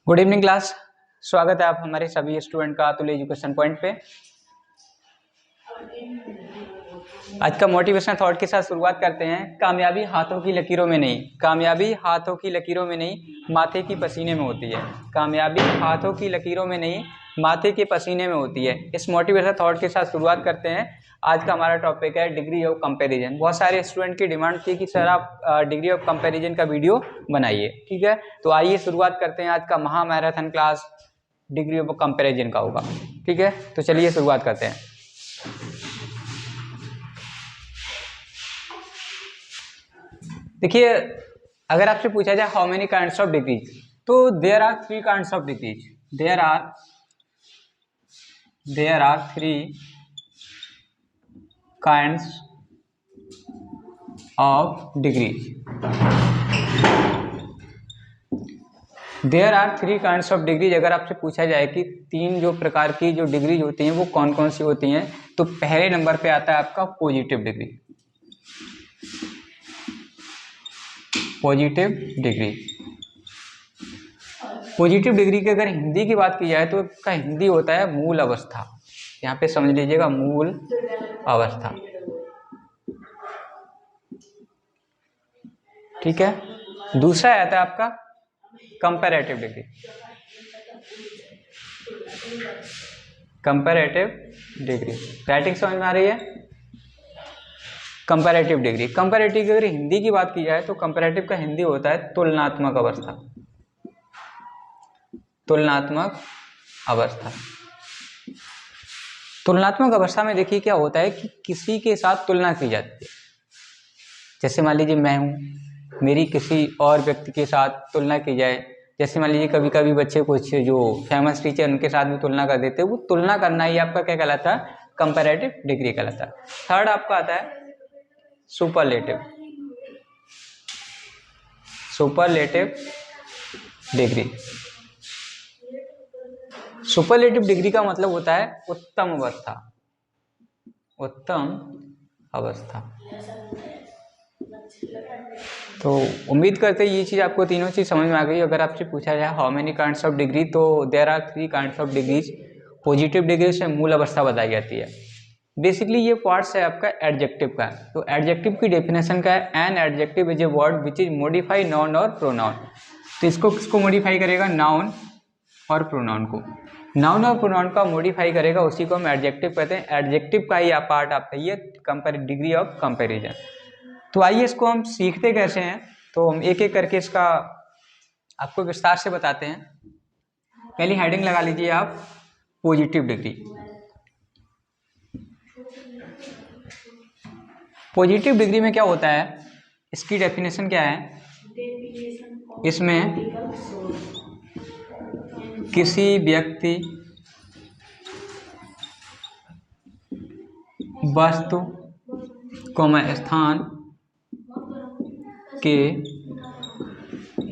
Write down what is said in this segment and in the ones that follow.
Good evening class. स्वागत है आप हमारे सभी स्टूडेंट का अतुल एजुकेशन पॉइंट पे। आज का मोटिवेशनल थॉट के साथ शुरुआत करते हैं। कामयाबी हाथों की लकीरों में नहीं, कामयाबी हाथों की लकीरों में नहीं, माथे की पसीने में होती है। कामयाबी हाथों की लकीरों में नहीं, माथे के पसीने में होती है। इस मोटिवेशनल थॉट के साथ शुरुआत करते हैं। आज का हमारा टॉपिक है डिग्री ऑफ कंपैरिजन। बहुत सारे स्टूडेंट की डिमांड थी कि सर आप डिग्री ऑफ कंपैरिजन का वीडियो बनाइए। ठीक है, तो आइए शुरुआत करते हैं। आज का महा marathon class degree of comparison का होगा। ठीक है, तो चलिए शुरुआत करते हैं। देखिए, अगर आपसे पूछा जाए how many kinds of degrees, तो there are 3 kinds of degrees. There are 3 kinds of degrees. There are 3 kinds of degrees. अगर आपसे पूछा जाए कि 3 जो प्रकार की जो डिग्रीज होती हैं वो कौन कौन सी होती हैं, तो पहले नंबर पे आता है आपका positive degree. Positive degree, positive degree की अगर हिंदी की बात की जाए तो इसका हिंदी होता है मूल अवस्था। यहाँ पे समझ लीजिएगा, मूल अवस्था। ठीक है, दूसरा आता है आपका comparative degree. Comparative degree writing समझ में आ रही है? कंपैरेटिव डिग्री, कंपैरेटिव की अगर हिंदी की बात की जाए तो कंपैरेटिव का हिंदी होता है तुलनात्मक अवस्था। तुलनात्मक अवस्था। तुलनात्मक अवस्था में देखिए क्या होता है कि किसी के साथ तुलना की जाती है। जैसे मान लीजिए मैं हूँ, मेरी किसी और व्यक्ति के साथ तुलना की जाए। जैसे मान लीजिए कभी कभी बच्चे कुछ जो फेमस टीचर उनके साथ भी तुलना कर देते हैं। वो तुलना करना ही आपका क्या कहलाता है? कंपैरेटिव डिग्री कहलाता है। थर्ड आपका आता है superlative. Superlative degree. Superlative degree का मतलब होता है उत्तम अवस्था। उत्तम अवस्था। तो उम्मीद करते हैं ये चीज आपको तीनों चीज समझ में आ गई। अगर आपसे पूछा जाए how many kinds of degree, तो there are 3 kinds of degrees. Positive degree से मूल अवस्था बताई जाती है। बेसिकली ये पार्ट्स है आपका एडजेक्टिव का। तो एडजेक्टिव की डेफिनेशन का है, an adjective is a word which is modify noun और प्रोनाउन। तो इसको किसको मॉडिफाई करेगा? नाउन और प्रोनाउन को। नाउन और प्रोनाउन का मॉडिफाई करेगा, उसी को हम एडजेक्टिव कहते हैं। एडजेक्टिव का ही पार्ट आपका ये डिग्री ऑफ कंपैरिजन। तो आइए इसको हम सीखते कैसे हैं, तो हम एक एक करके इसका आपको विस्तार से बताते हैं। पहली हेडिंग लगा लीजिए आप, पॉजिटिव डिग्री। पॉजिटिव डिग्री में क्या होता है, इसकी डेफिनेशन क्या है? इसमें किसी व्यक्ति, वस्तु, स्थान के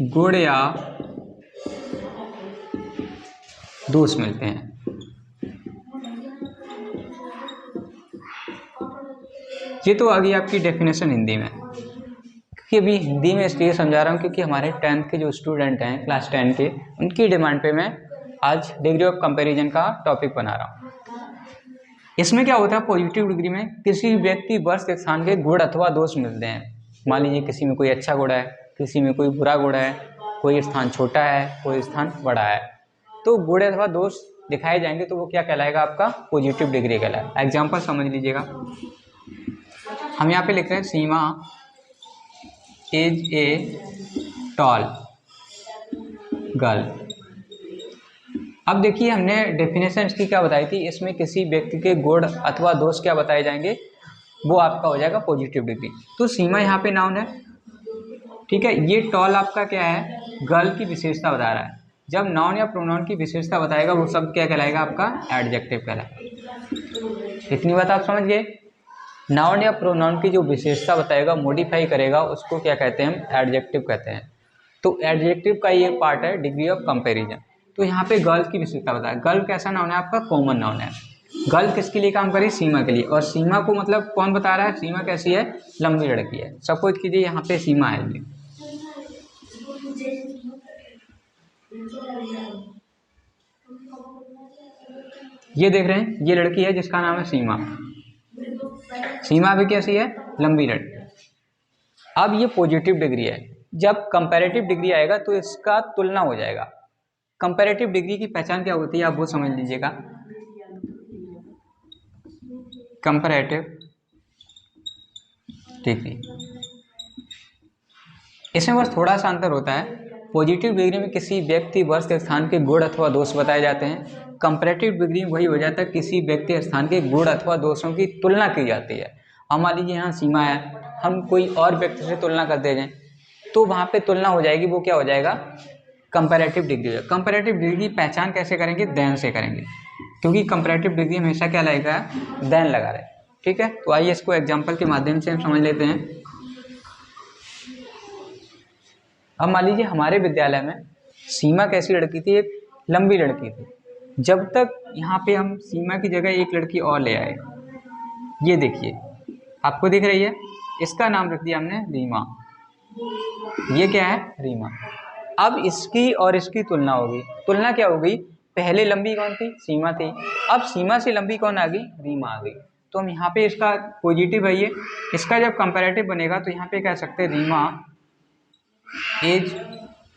गुण या दोष मिलते हैं। ये तो आ गई आपकी डेफिनेशन हिंदी में। क्योंकि अभी हिंदी में इसलिए समझा रहा हूँ क्योंकि हमारे 10th के जो स्टूडेंट हैं, क्लास 10 के, उनकी डिमांड पे मैं आज डिग्री ऑफ कंपैरिजन का टॉपिक बना रहा हूँ। इसमें क्या होता है, पॉजिटिव डिग्री में किसी व्यक्ति, वस्तु, स्थान के गुण अथवा दोष मिलते हैं। मान लीजिए किसी में कोई अच्छा गुण है, किसी में कोई बुरा गुण है, कोई स्थान छोटा है, कोई स्थान बड़ा है, तो गुण अथवा दोष दिखाए जाएंगे, तो वो क्या कहलाएगा? आपका पॉजिटिव डिग्री कहलाएगा। एग्जाम्पल समझ लीजिएगा, हम यहाँ पे लिख रहे हैं Seema is a tall girl. अब देखिए हमने डेफिनेशन इसकी क्या बताई थी, इसमें किसी व्यक्ति के गुण अथवा दोष क्या बताए जाएंगे, वो आपका हो जाएगा पॉजिटिव डिग्री। तो सीमा यहाँ पे नाउन है, ठीक है। ये टॉल आपका क्या है? गर्ल की विशेषता बता रहा है। जब नाउन या प्रोनाउन की विशेषता बताएगा वो सब क्या कहलाएगा? आपका एडजेक्टिव कहलाएगा। इतनी बात आप समझ गए। नाउन या प्रोनाउन की जो विशेषता बताएगा, मॉडिफाई करेगा, उसको क्या कहते हैं? हम एडजेक्टिव कहते हैं। तो एडजेक्टिव का ये पार्ट है डिग्री ऑफ कंपैरिजन। तो यहाँ पे गर्ल की विशेषता बताया। गर्ल कैसा नाउन है? आपका कॉमन नाउन है। गर्ल किसके लिए काम करी? सीमा के लिए। और सीमा को मतलब कौन बता रहा है? सीमा कैसी है? लंबी लड़की है। सपोज कीजिए यहाँ पे सीमा है ये, ये देख रहे हैं, ये लड़की है जिसका नाम है सीमा। सीमा भी कैसी है? लंबी लड़की। अब ये पॉजिटिव डिग्री है। जब कंपैरेटिव डिग्री आएगा तो इसका तुलना हो जाएगा। कंपैरेटिव डिग्री की पहचान क्या होती है आप वो समझ लीजिएगा। कंपैरेटिव डिग्री, इसमें बस थोड़ा सा अंतर होता है। पॉजिटिव डिग्री में किसी व्यक्ति वस्तु स्थान के गुण अथवा दोष बताए जाते हैं। कंपैरेटिव डिग्री में वही हो जाता है, किसी व्यक्ति स्थान के गुण अथवा दोषों की तुलना की जाती है। अब मान लीजिए यहाँ सीमा है, हम कोई और व्यक्ति से तुलना कर दे जाएं तो वहाँ पे तुलना हो जाएगी, वो क्या हो जाएगा? Comparative degree. कंपैरेटिव डिग्री की पहचान कैसे करेंगे? देन से करेंगे, क्योंकि कंपैरेटिव डिग्री हमेशा क्या लगेगा? देन लगा रहे। ठीक है, तो आइए इसको एग्जाम्पल के माध्यम से हम समझ लेते हैं। अब मान लीजिए हमारे विद्यालय में सीमा कैसी लड़की थी? एक लंबी लड़की थी। जब तक यहाँ पे हम सीमा की जगह एक लड़की और ले आए, ये देखिए आपको दिख रही है, इसका नाम रख दिया हमने रीमा। ये क्या है? रीमा। अब इसकी और इसकी तुलना होगी। तुलना क्या होगी? पहले लंबी कौन थी? सीमा थी। अब सीमा से लंबी कौन आ गई? रीमा आ गई। तो हम यहाँ पे इसका पॉजिटिव है ये, इसका जब कंपैरेटिव बनेगा तो यहाँ पे कह सकते हैं रीमा इज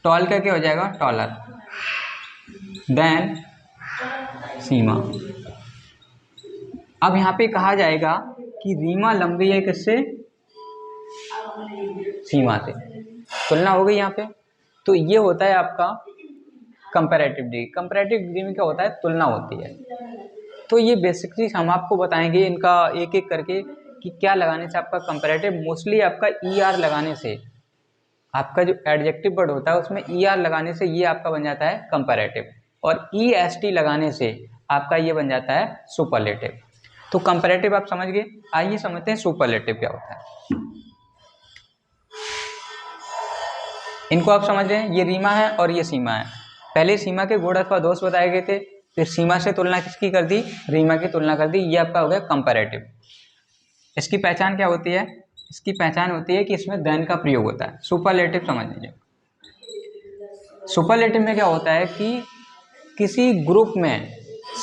टॉल का क्या हो जाएगा? टॉलर देन सीमा। अब यहाँ पे कहा जाएगा कि रीमा लंबी है किससे? सीमा से। तुलना हो गई यहाँ पे। तो ये होता है आपका कंपैरेटिव डिग्री। कंपैरेटिव डिग्री में क्या होता है? तुलना होती है। तो ये बेसिकली हम आपको बताएंगे इनका एक एक करके कि क्या लगाने से आपका कंपैरेटिव, मोस्टली आपका ER लगाने से, आपका जो एडजेक्टिव वर्ड होता है उसमें ER लगाने से ये आपका बन जाता है कंपैरेटिव, और EST लगाने से आपका ये बन जाता है सुपरलेटिव। तो कंपैरेटिव आप समझ गए, आइए समझते हैं सुपरलेटिव क्या होता है। इनको आप समझ रहे हैं, ये रीमा है और ये सीमा है। पहले सीमा के गुण अथवा दोष बताए गए थे, फिर सीमा से तुलना किसकी कर दी? रीमा की तुलना कर दी। ये आपका हो गया कंपैरेटिव। इसकी पहचान क्या होती है? इसकी पहचान होती है कि इसमें देन का प्रयोग होता है। सुपरलेटिव समझ लीजिए। सुपरलेटिव में क्या होता है कि किसी ग्रुप में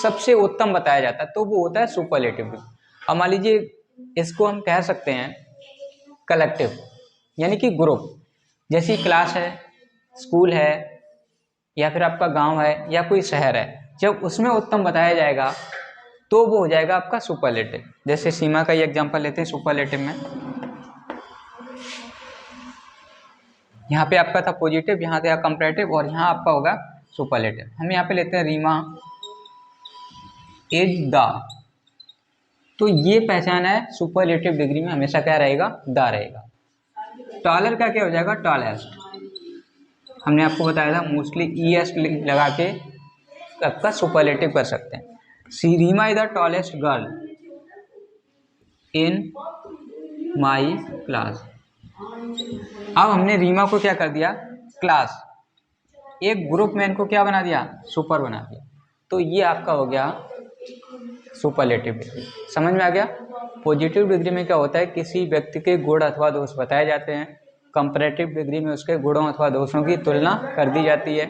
सबसे उत्तम बताया जाता है तो वो होता है सुपरलेटिव। अब मान लीजिए इसको हम कह सकते हैं कलेक्टिव, यानी कि ग्रुप। जैसी क्लास है, स्कूल है, या फिर आपका गांव है या कोई शहर है, जब उसमें उत्तम बताया जाएगा तो वो हो जाएगा आपका सुपरलेटिव। जैसे सीमा का ही एग्जांपल लेते हैं सुपरलेटिव में। यहाँ पे आपका था पॉजिटिव, यहाँ था कंपैरेटिव, और यहाँ आपका होगा सुपरलेटिव। हम यहाँ पे लेते हैं रीमा इज द। तो ये पहचान है सुपरलेटिव डिग्री में हमेशा क्या रहेगा? द रहेगा। टॉलर का क्या हो जाएगा? टॉलेस्ट। हमने आपको बताया था मोस्टली ES लगा के आपका सुपरलेटिव कर सकते हैं। Reema is the tallest girl in my class. अब हमने रीमा को क्या कर दिया? क्लास। एक ग्रुप में इनको क्या बना दिया? सुपर बना दिया। तो ये आपका हो गया सुपरलेटिव डिग्री। समझ में आ गया? पॉजिटिव डिग्री में क्या होता है? किसी व्यक्ति के गुण अथवा दोष बताए जाते हैं। कंपैरेटिव डिग्री में उसके गुणों अथवा दोषों की तुलना कर दी जाती है।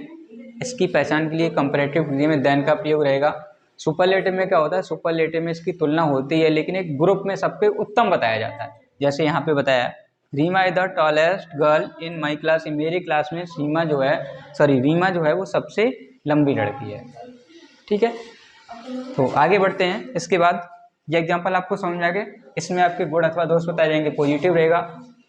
इसकी पहचान के लिए कंपैरेटिव डिग्री में देन का प्रयोग रहेगा। सुपरलेटिव में क्या होता है? सुपरलेटिव में इसकी तुलना होती है लेकिन एक ग्रुप में सबके उत्तम बताया जाता है। जैसे यहाँ पे बताया Reema is the tallest girl in my class. मेरी क्लास में सीमा जो है, सॉरी रीमा जो है वो सबसे लंबी लड़की है। ठीक है, तो आगे बढ़ते हैं। इसके बाद ये एग्जांपल आपको समझ में आ गए। इसमें आपके गुण अथवा दोष बताए जाएंगे। पॉजिटिव रहेगा,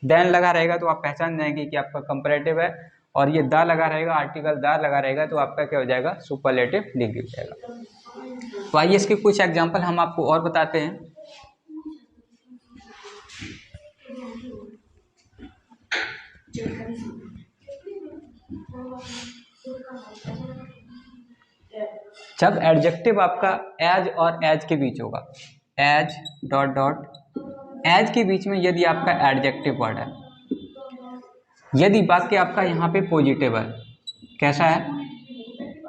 देन लगा रहेगा तो आप पहचान जाएंगे कि आपका कंपैरेटिव है, और ये द लगा रहेगा, आर्टिकल द लगा रहेगा तो आपका क्या हो जाएगा? सुपरलेटिव डिग्री हो जाएगा। तो आइए इसके कुछ एग्जांपल हम आपको और बताते हैं। जब एडजेक्टिव आपका एज और एज के बीच होगा, एज डॉट डॉट एज के बीच में यदि आपका एडजेक्टिव वर्ड है, यदि वाक्य आपका यहाँ पे पॉजिटिव है, कैसा है?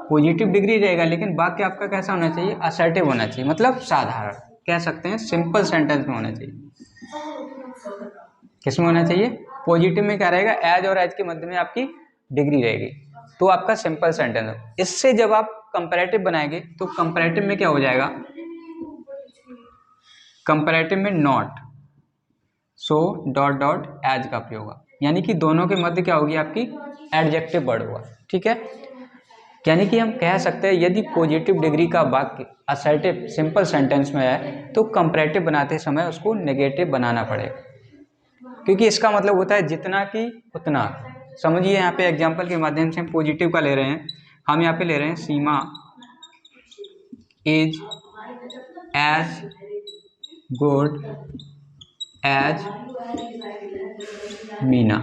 पॉजिटिव डिग्री रहेगा, लेकिन वाक्य आपका कैसा होना चाहिए? असर्टिव होना चाहिए, मतलब साधारण, कह सकते हैं सिंपल सेंटेंस में होना चाहिए। किस में होना चाहिए? पॉजिटिव में क्या रहेगा? एज और एज के मध्य में आपकी डिग्री रहेगी। तो आपका सिंपल सेंटेंस है। इससे जब आप कंपैरेटिव बनाएंगे तो कंपैरेटिव में क्या हो जाएगा, कंपैरेटिव में not, so dot dot as का प्रयोग होगा, यानी कि दोनों के मध्य क्या होगी आपकी एडजेक्टिव वर्ड होगा। ठीक है, यानी कि हम कह सकते हैं यदि पॉजिटिव डिग्री का वाक्य असर्टिव सिंपल सेंटेंस में है तो कंपैरेटिव बनाते समय उसको नेगेटिव बनाना पड़ेगा, क्योंकि इसका मतलब होता है जितना कि उतना। समझिए यहाँ पे एग्जांपल के माध्यम से हम पॉजिटिव का ले रहे हैं, हम यहाँ पे ले रहे हैं Seema is as good as Meena,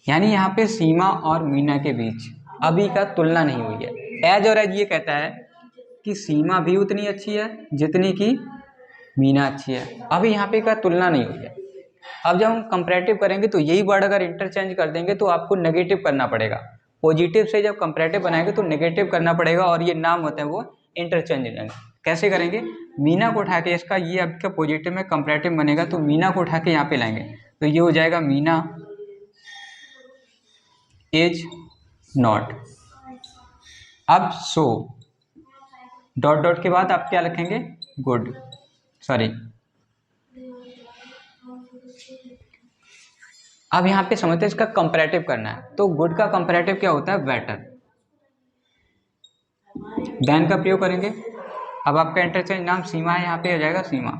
यानी यहाँ पे सीमा और मीना के बीच अभी का तुलना नहीं हुई है। एज और एज ये कहता है कि सीमा भी उतनी अच्छी है जितनी कि मीना अच्छी है, अभी यहाँ पे का तुलना नहीं हुई है। अब जब हम कंपैरेटिव करेंगे तो यही वर्ड अगर इंटरचेंज कर देंगे तो आपको नेगेटिव करना पड़ेगा। पॉजिटिव से जब कंपैरेटिव बनाएंगे तो नेगेटिव करना पड़ेगा, और ये नाम होते हैं वो इंटरचेंज हो जाएंगे। कैसे करेंगे, मीना को उठा के, इसका ये आपका पॉजिटिव में कंपैरेटिव बनेगा तो मीना को उठा के यहाँ पे लाएंगे तो ये हो जाएगा मीना इज नॉट। अब सो डॉट डॉट के बाद आप क्या लिखेंगे, गुड, सॉरी। अब यहाँ पे समझते हैं इसका कंपैरेटिव करना है, तो गुड का कंपैरेटिव क्या होता है, बेटर। देन का प्रयोग करेंगे। अब आपका इंटरचेंज नाम सीमा है, यहाँ पे हो जाएगा सीमा।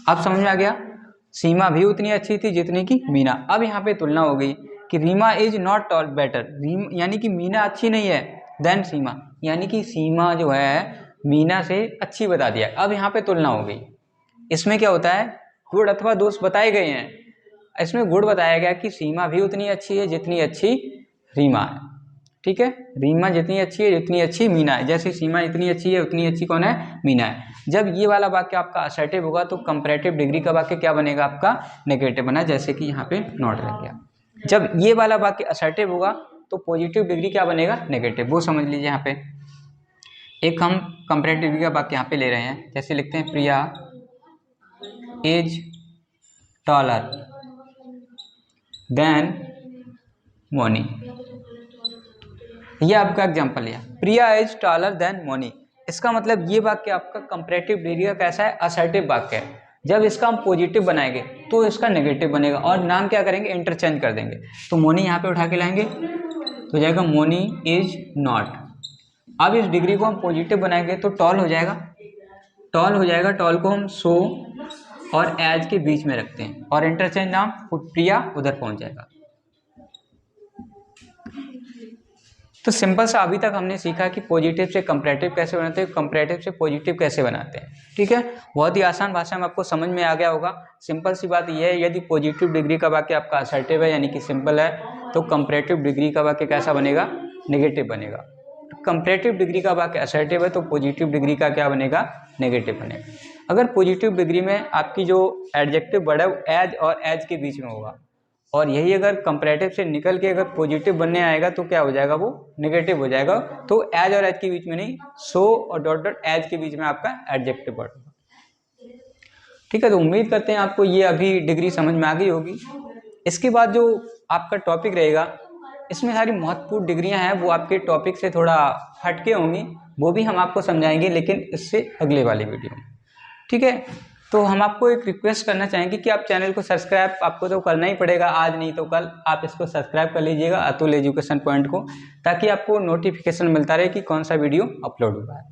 अब समझ में आ गया, सीमा भी उतनी अच्छी थी जितनी की मीना। अब यहाँ पे तुलना हो गई कि Reema is not all better, यानी कि मीना अच्छी नहीं है, देन सीमा, यानी कि सीमा जो है मीना से अच्छी बता दिया। अब यहाँ पे तुलना हो गई। इसमें क्या होता है, गुण अथवा दोष बताए गए हैं। इसमें गुण बताया गया कि सीमा भी उतनी अच्छी है जितनी अच्छी रीमा है। ठीक है, रीमा जितनी अच्छी है जितनी अच्छी मीना है, जैसे सीमा इतनी अच्छी है उतनी अच्छी कौन है, मीना है। जब ये वाला वाक्य आपका असर्टिव होगा तो कंपैरेटिव डिग्री का वाक्य क्या बनेगा, आपका नेगेटिव बना, जैसे कि यहाँ पे नॉट लग गया। जब ये वाला वाक्य असर्टिव होगा तो पॉजिटिव डिग्री क्या बनेगा, नेगेटिव, वो समझ लीजिए। यहाँ पे एक हम कंपैरेटिव डिग्री का वाक्य यहाँ पे ले रहे हैं, जैसे लिखते हैं प्रिया इज टॉलर देन मोनी। ये आपका एग्जांपल लिया, प्रिया इज टॉलर देन मोनी। इसका मतलब ये वाक्य आपका कंपैरेटिव डिग्री का कैसा है, असर्टिव वाक्य है। जब इसका हम पॉजिटिव बनाएंगे तो इसका नेगेटिव बनेगा, और नाम क्या करेंगे, इंटरचेंज कर देंगे। तो मोनी यहाँ पे उठा के लाएंगे तो जाएगा मोनी इज नॉट। अब इस डिग्री को हम पॉजिटिव बनाएंगे तो टॉल हो जाएगा, टॉल हो जाएगा। टॉल को हम सो और एज के बीच में रखते हैं, और इंटरचेंज नाम प्रिया उधर पहुंच जाएगा। तो सिंपल सा अभी तक हमने सीखा कि पॉजिटिव से कंपैरेटिव कैसे बनाते हैं, कंपैरेटिव से पॉजिटिव कैसे बनाते हैं। ठीक है, बहुत ही आसान भाषा में आपको समझ में आ गया होगा। सिंपल सी बात यह है, यदि पॉजिटिव डिग्री का वाक्य आपका असर्टिव है यानी कि सिंपल है, तो कंपैरेटिव डिग्री का वाक्य कैसा बनेगा, नेगेटिव बनेगा। कंपैरेटिव डिग्री का वाक्य असर्टिव है तो पॉजिटिव डिग्री का क्या बनेगा, नेगेटिव बनेगा। अगर पॉजिटिव डिग्री में आपकी जो एडजेक्टिव वर्ड है वो एज और एज के बीच में होगा, और यही अगर कंपैरेटिव से निकल के अगर पॉजिटिव बनने आएगा तो क्या हो जाएगा, वो नेगेटिव हो जाएगा। तो एज और एज के बीच में नहीं, सो और डॉट डॉट एज के बीच में आपका एडजेक्टिव वर्ड होगा। ठीक है, तो उम्मीद करते हैं आपको ये अभी डिग्री समझ में आ गई होगी। इसके बाद जो आपका टॉपिक रहेगा, इसमें सारी महत्वपूर्ण डिग्रियां हैं, वो आपके टॉपिक से थोड़ा हटके होंगी, वो भी हम आपको समझाएंगे, लेकिन इससे अगले वाली वीडियो में। ठीक है, तो हम आपको एक रिक्वेस्ट करना चाहेंगे कि आप चैनल को सब्सक्राइब आपको तो करना ही पड़ेगा, आज नहीं तो कल आप इसको सब्सक्राइब कर लीजिएगा अतुल एजुकेशन पॉइंट को, ताकि आपको नोटिफिकेशन मिलता रहे कि कौन सा वीडियो अपलोड हुआ है।